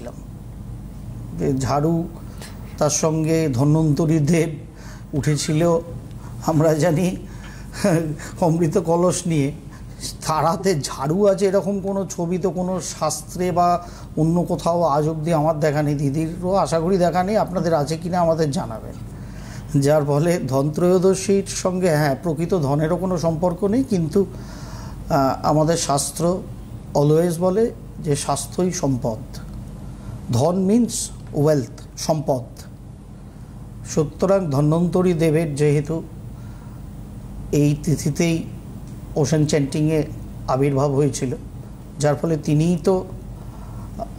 দেখেছিলাম, যে ঝাড়ু, তার সঙ্গে ধন্বন্তরী দেব উঠেছিল আমরা জানি অমৃত কলস নিয়ে। তার হাতে ঝাড়ু আছে এরকম কোনো ছবি তো কোনো শাস্ত্রে বা অন্য কোথাও আজ অব্দি আমার দেখা নেই, দিদিরও আশা করি দেখা নেই, আপনাদের আছে কিনা আমাদের জানাবেন। যার ফলে ধনত্রয়োদশীর সঙ্গে হ্যাঁ প্রকৃত ধনেরও কোনো সম্পর্ক নেই, কিন্তু আমাদের শাস্ত্র অলওয়েজ বলে যে স্বাস্থ্যই সম্পদ। ধন মিন্স ওয়েলথ, সম্পদ। সুতরাং ধন্বন্তরী দেবের যেহেতু এই তিথিতেই ওশান চ্যান্টিংয়ে আবির্ভাব হয়েছিল, যার ফলে তিনিই তো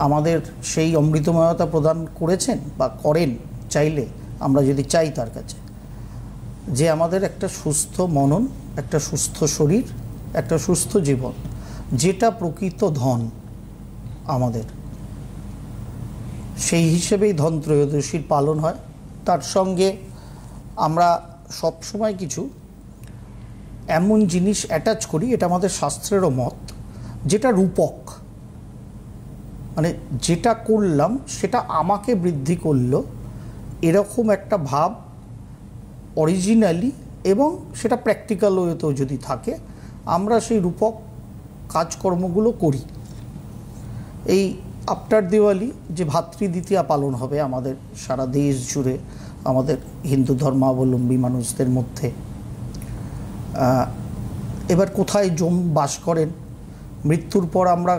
আমাদের সেই অমৃতময়তা প্রদান করেছেন বা করেন চাইলে, আমরা যদি চাই তার কাছে, যে আমাদের একটা সুস্থ মনন, একটা সুস্থ শরীর, একটা সুস্থ জীবন, যেটা প্রকৃত ধন আমাদের। সেই হিসেবেই ধনত্রয়োদশীর পালন হয়। তার সঙ্গে আমরা সবসময় কিছু এমন জিনিস অ্যাটাচ করি, এটা আমাদের শাস্ত্রেরও মত, যেটা রূপক, মানে যেটা করলাম সেটা আমাকে বৃদ্ধি করলো এরকম একটা ভাব অরিজিনালি, এবং সেটা প্র্যাকটিক্যাল ওয়েতেও যদি থাকে, আমরা সেই রূপক কাজকর্মগুলো করি। এই আফটার দিওয়ালি যে ভাতৃদ্বিতীয়া পালন হবে আমাদের সারা দেশ জুড়ে, আমাদের হিন্দু ধর্মাবলম্বী মানুষদের মধ্যে, এবার কোথায় যম বাস করেন, মৃত্যুর পর আমরা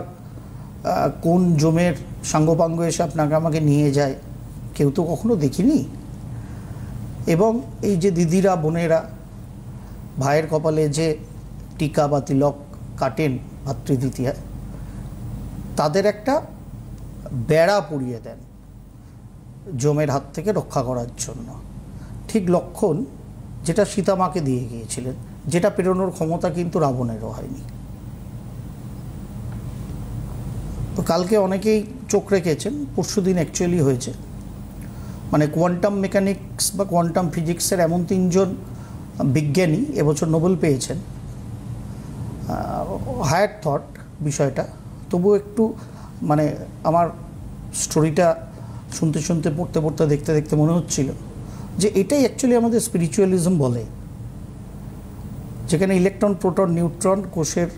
কোন যমের সাঙ্গপাঙ্গ এসে আপনাকে আমাকে নিয়ে যায়, কেউ তো কখনো দেখিনি। এবং এই যে দিদিরা, বোনেরা ভাইয়ের কপালে যে টিকা বা তিলক কাটেন ভাতৃদ্বিতীয়ায়, তাদের একটা বেড়া পরিয়ে দেন যমের হাত থেকে রক্ষা করার জন্য। ঠিক লক্ষণ যেটা সীতামাকে দিয়ে গিয়েছিলেন, যেটা পেরোনোর ক্ষমতা কিন্তু রাবণেরও হয়নি। তো কালকে অনেকেই চোখ রেখেছেন, পরশুদিন অ্যাকচুয়ালি হয়েছে, মানে কোয়ান্টাম মেকানিক্স বা কোয়ান্টাম ফিজিক্সের এমন 3 জন বিজ্ঞানী এবছর নোবেল পেয়েছেন। হায়ার থট বিষয়টা, তবু একটু মানে আমার স্টোরিটা শুনতে শুনতে, পড়তে পড়তে, দেখতে দেখতে মনে হচ্ছিল যে এটাই অ্যাকচুয়ালি আমাদের স্পিরিচুয়ালিজম বলে, যেখানে ইলেকট্রন, প্রোটন, নিউট্রন কোষের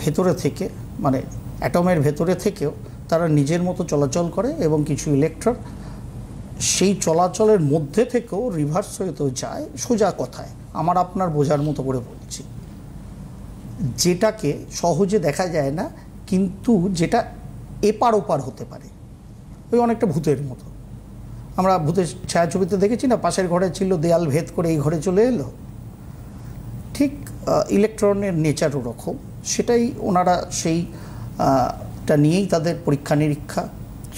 ভেতরে থেকে, মানে অ্যাটমের ভেতরে থেকেও তারা নিজের মতো চলাচল করে, এবং কিছু ইলেকট্রন সেই চলাচলের মধ্যে থেকেও রিভার্স হয়েতেও যায়। সোজা কথায় আমার আপনার বোঝার মতো করে বলছি, যেটাকে সহজে দেখা যায় না, কিন্তু যেটা এপার ওপার হতে পারে, ওই অনেকটা ভূতের মতো। আমরা ভূতের ছায়াছবিতে দেখেছি না, পাশের ঘরে ছিল, দেয়াল ভেদ করে এই ঘরে চলে এলো। ঠিক ইলেকট্রনের নেচার ওরকম, সেটাই ওনারা সেইটা নিয়েই তাদের পরীক্ষা নিরীক্ষা,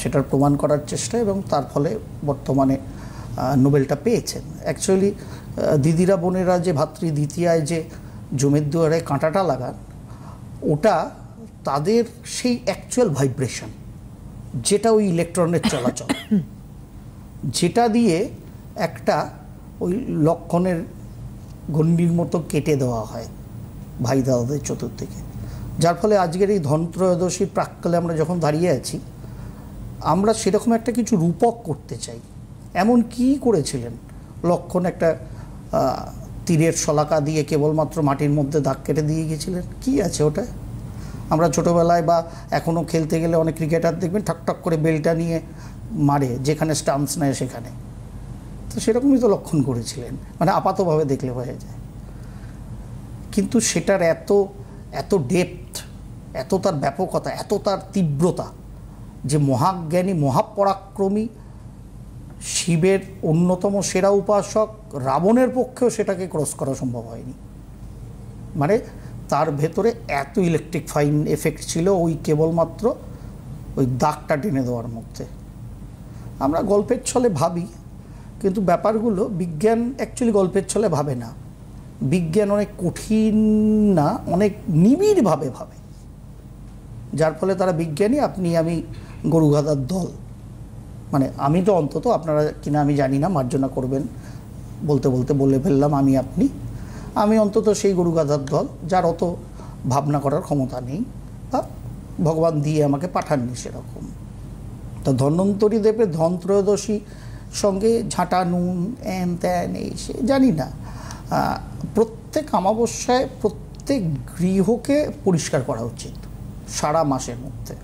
সেটার প্রমাণ করার চেষ্টা, এবং তার ফলে বর্তমানে নোবেলটা পেয়েছেন। অ্যাকচুয়ালি দিদিরা, বোনেরা যে ভাতৃদ্বিতীয়ায় যে জমের দুয়ারে কাঁটাটা লাগান, ওটা তাদের সেই অ্যাকচুয়াল ভাইব্রেশন, যেটা ওই ইলেকট্রনের চলাচল, যেটা দিয়ে একটা ওই লক্ষণের গণ্ডির মতো কেটে দেওয়া হয় ভাই দাদাদের চতুর্দিকে। যার ফলে আজকের এই ধনত্রয়োদশীর প্রাক্কালে আমরা যখন দাঁড়িয়ে আছি, আমরা সেরকম একটা কিছু রূপক করতে চাই। এমন কি করেছিলেন লক্ষণ? একটা তীরের শলাকা দিয়ে কেবলমাত্র মাটির মধ্যে দাগ কেটে দিয়ে গিয়েছিলেন। কি আছে ওটা? আমরা ছোটোবেলায় বা এখনও খেলতে গেলে অনেক ক্রিকেটার দেখবেন ঠক ঠক করে বেলটা নিয়ে মারে, যেখানে স্টাম্পস নেয় সেখানে। তো সেরকমই তো লক্ষণ করেছিলেন, মানে আপাতভাবে দেখলে বোঝা যায়। কিন্তু সেটার এত ডেপথ, এত তার ব্যাপকতা, এত তার তীব্রতা, যে মহাজ্ঞানী, মহাপরাক্রমী শিবের অন্যতম সেরা উপাসক রাবণের পক্ষেও সেটাকে ক্রস করা সম্ভব হয়নি। মানে তার ভেতরে এত ইলেকট্রিফাইং এফেক্ট ছিল ওই কেবলমাত্র ওই দাগটা টেনে দেওয়ার মধ্যে। আমরা গল্পের ছলে ভাবি, কিন্তু ব্যাপারগুলো বিজ্ঞান অ্যাকচুয়ালি গল্পের ছলে ভাবে না। বিজ্ঞান অনেক কঠিন না, অনেক নিবিড়ভাবে ভাবে, যার ফলে তারা বিজ্ঞানী, আপনি আমি গরুগাধার দল। মানে আমি তো অন্তত, আপনারা কিনা আমি জানি না, মার্জনা করবেন, বলতে বলতে বলে ফেললাম আমি অন্তত সেই গরুগাধার দল, যার অত ভাবনা করার ক্ষমতা নেই, বা ভগবান দিয়ে আমাকে পাঠাননি সেরকম। তা ধন্বন্তরী দেবের ধন ত্রয়োদশী সঙ্গে ঝাঁটা নুন এন ত্যান এই সে জানি না, প্রত্যেক অমাবস্যায় প্রত্যেক গৃহকে পরিষ্কার করা উচিত সারা মাসের মধ্যে।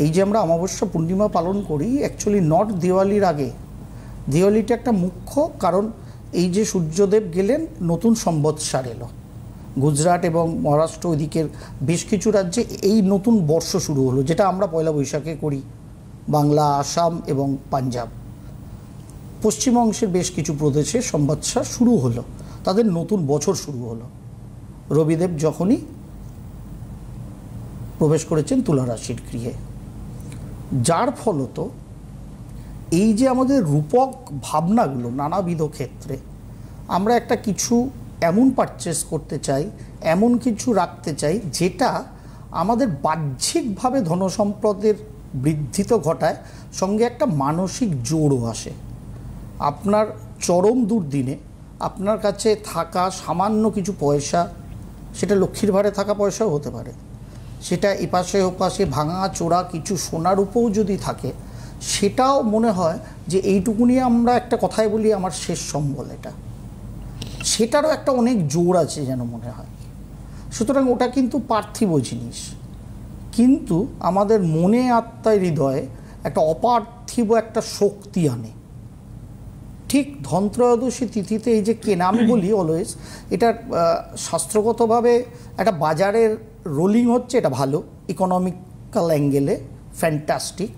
এই যে আমরা অমাবস্যা পূর্ণিমা পালন করি, অ্যাকচুয়ালি নট দিওয়ালির আগে। দিওয়ালিটা একটা মুখ্য কারণ, এই যে সূর্যদেব গেলেন, নতুন সম্বৎসর এলো। গুজরাট এবং মহারাষ্ট্র ওইদিকের বেশ কিছু রাজ্যে এই নতুন বর্ষ শুরু হলো, যেটা আমরা পয়লা বৈশাখে করি, বাংলা, আসাম এবং পাঞ্জাব। পশ্চিম অংশের বেশ কিছু প্রদেশে সম্বৎসর শুরু হলো, তাদের নতুন বছর শুরু হলো রবিদেব যখনই প্রবেশ করেছেন তুলা রাশির গৃহে। যার ফলত এই যে আমাদের রূপক ভাবনাগুলো নানাবিধ ক্ষেত্রে, আমরা একটা কিছু এমন পারচেস করতে চাই, এমন কিছু রাখতে চাই যেটা আমাদের বাহ্যিকভাবে ধনসম্পদের বৃদ্ধি তো ঘটায়, সঙ্গে একটা মানসিক জোরও আসে। আপনার চরম দুর্দিনে আপনার কাছে থাকা সামান্য কিছু পয়সা, সেটা লক্ষ্মীর ভারে থাকা পয়সাও হতে পারে, সেটা এপাশে ওপাশে ভাঙা চোরা কিছু সোনার উপও যদি থাকে, সেটাও মনে হয় যে এইটুকুনি, আমরা একটা কথাই বলি আমার শেষ সম্বল, এটা সেটারও একটা অনেক জোর আছে যেন মনে হয়। সুতরাং ওটা কিন্তু পার্থিব জিনিস, কিন্তু আমাদের মনে আত্মায় হৃদয়ে একটা অপার্থিব একটা শক্তি আনে। ঠিক ধনত্রয়োদশী তিথিতে এই যে কেনা, আমি বলি অলওয়েজ, এটা শাস্ত্রগতভাবে একটা বাজারের রোলিং হচ্ছে, এটা ভালো, ইকোনমিক্যাল অ্যাঙ্গেলে ফ্যান্টাস্টিক।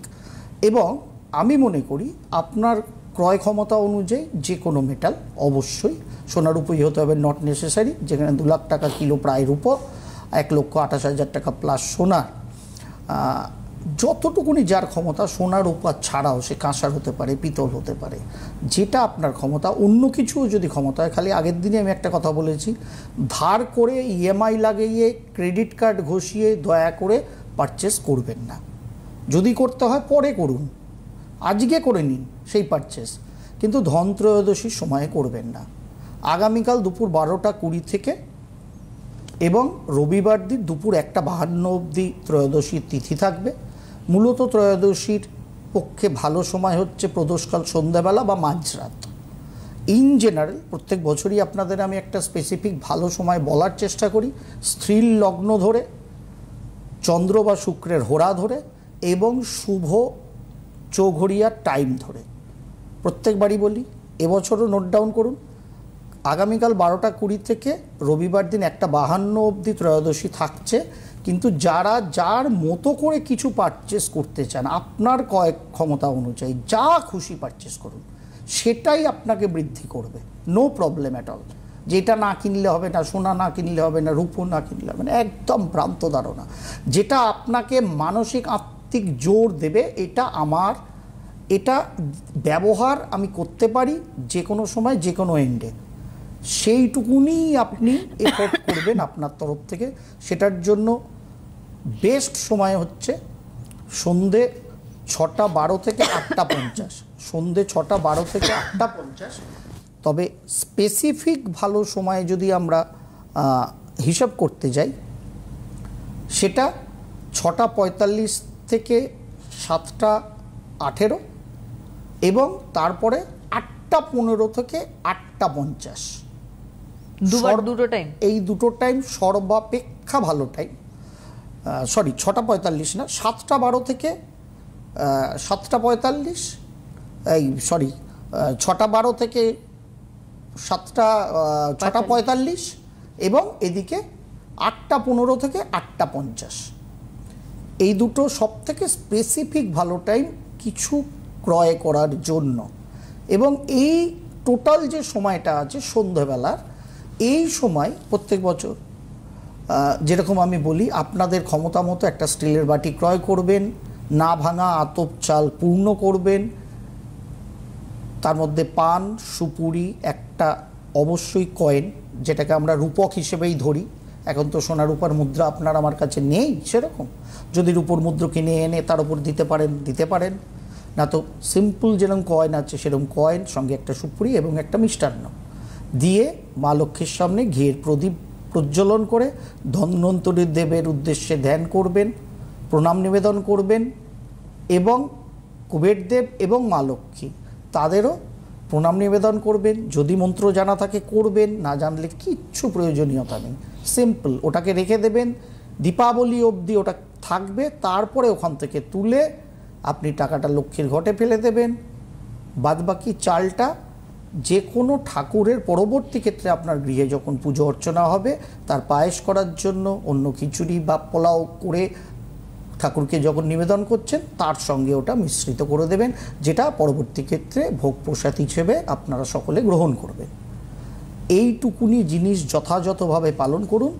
এবং আমি মনে করি আপনার ক্রয় ক্ষমতা অনুযায়ী যে কোনো মেটাল, অবশ্যই সোনার উপরই হতে হবে, নট নেসেসারি। যেখানে 2 লাখ টাকা কিলো প্রায় রূপো, 1,28,000 টাকা প্লাস সোনার, যতটুকুনি যার ক্ষমতা, সোনার উপর ছাড়াও সে কাঁসার হতে পারে, পিতল হতে পারে, যেটা আপনার ক্ষমতা। অন্য কিছুও যদি ক্ষমতা হয়, খালি আগের দিনে আমি একটা কথা বলেছি, ধার করে ইএমআই লাগিয়ে ক্রেডিট কার্ড ঘষিয়ে দয়া করে পারচেস করবেন না। যদি করতে হয় পরে করুন, আজকে করে নিন সেই পারচেস, কিন্তু ধনত্রয়োদশীর সময়ে করবেন না। আগামীকাল দুপুর 12:20 থেকে এবং রবিবার দিন দুপুর 1:52 অবধি ত্রয়োদশীর তিথি থাকবে। মূলত ত্রয়োদশীর পক্ষে ভালো সময় হচ্ছে প্রদোষকাল সন্ধ্যাবেলা বা মাঝরাত। ইন জেনারেল প্রত্যেক বছরই আপনাদের আমি একটা স্পেসিফিক ভালো সময় বলার চেষ্টা করি, স্ত্রীর লগ্ন ধরে, চন্দ্র বা শুক্রের হোরা ধরে এবং শুভ চৌঘড়িয়ার টাইম ধরে প্রত্যেকবারই বলি। এবছরও নোট ডাউন করুন, আগামীকাল 12:20 থেকে রবিবার দিন 1:52 অবধি ত্রয়োদশী থাকছে। কিন্তু যারা যার মতো করে কিছু পারচেস করতে চান, আপনার কয়েক ক্ষমতা অনুযায়ী যা খুশি পারচেস করুন, সেটাই আপনাকে বৃদ্ধি করবে, নো প্রবলেম অ্যাট অল। যেটা না কিনলে হবে না, সোনা না কিনলে হবে না, রূপো না কিনলে হবে না, একদম ভ্রান্ত ধারণা। যেটা আপনাকে মানসিক আত্মিক জোর দেবে, এটা ব্যবহার আমি করতে পারি যে কোনো সময়, যে কোনো এন্ডে, সেইটুকুনি আপনি এফোর্ট করবেন আপনার তরফ থেকে। সেটার জন্য বেস্ট সময় হচ্ছে সন্ধে 6:12 থেকে 8:50, সন্ধে 6:12 থেকে 8:50। তবে স্পেসিফিক ভালো সময় যদি আমরা হিসাব করতে যাই, সেটা 6:45 থেকে 7:18 এবং তারপরে 8:15 থেকে 8:50। দুটো টাইম, এই দুটো টাইম সর্বাপেক্ষা ভালো টাইম। 6:45 না, 7:12 থেকে 7:45, 6:12 থেকে 6:45 এবং এদিকে 8:15 থেকে 8:50। এই দুটো সব থেকে স্পেসিফিক ভালো টাইম কিছু ক্রয় করার জন্য। এবং এই টোটাল যে সময়টা আছে সন্ধ্যাবেলার, এই সময় প্রত্যেক বছর যেরকম আমি বলি, আপনাদের ক্ষমতা মতো একটা স্টিলের বাটি ক্রয় করবেন, না ভাঙা আতপ চাল পূর্ণ করবেন, তার মধ্যে পান, সুপুরি, একটা অবশ্যই কয়েন, যেটাকে আমরা রূপক হিসেবেই ধরি। এখন তো সোনা রূপার মুদ্রা আপনার আমার কাছে নেই সেরকম, যদি রূপোর মুদ্রা কিনে এনে তার উপর দিতে পারেন, না তো সিম্পল যেরকম কয়েন আছে সেরকম কয়েন, সঙ্গে একটা সুপুরি এবং একটা মিষ্টান্ন দিয়ে মা লক্ষ্মীর সামনে ঘিয়ের প্রদীপ প্রজ্বলন করে ধন্বন্তরী দেবের উদ্দেশ্যে ধ্যান করবেন, প্রণাম নিবেদন করবেন এবং কুবেরদেব এবং মা লক্ষ্মী তাদেরও প্রণাম নিবেদন করবেন। যদি মন্ত্র জানা থাকে করবেন, না জানলে কিচ্ছু প্রয়োজনীয়তা নেই, সিম্পল ওটাকে রেখে দেবেন, দীপাবলি অবধি ওটা থাকবে, তারপরে ওখান থেকে তুলে আপনি টাকাটা লক্ষ্মীর ঘটে ফেলে দেবেন। বাদবাকি চালটা যে কোনো ঠাকুরের পরবর্তী ক্ষেত্রে আপনার গৃহে যখন পুজো অর্চনা হবে তার পায়েস করার জন্য অন্য খিচুড়ি বা পোলাও করে ঠাকুরকে যখন নিবেদন করছেন তার সঙ্গে ওটা মিশ্রিত করে দেবেন, যেটা পরবর্তী ক্ষেত্রে ভোগ প্রসাদ হিসেবে আপনারা সকলে গ্রহণ করবেন। এইটুকুনি জিনিস যথাযথভাবে পালন করুন,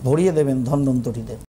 ভরিয়ে দেবেন ধন্বন্তরী দেব।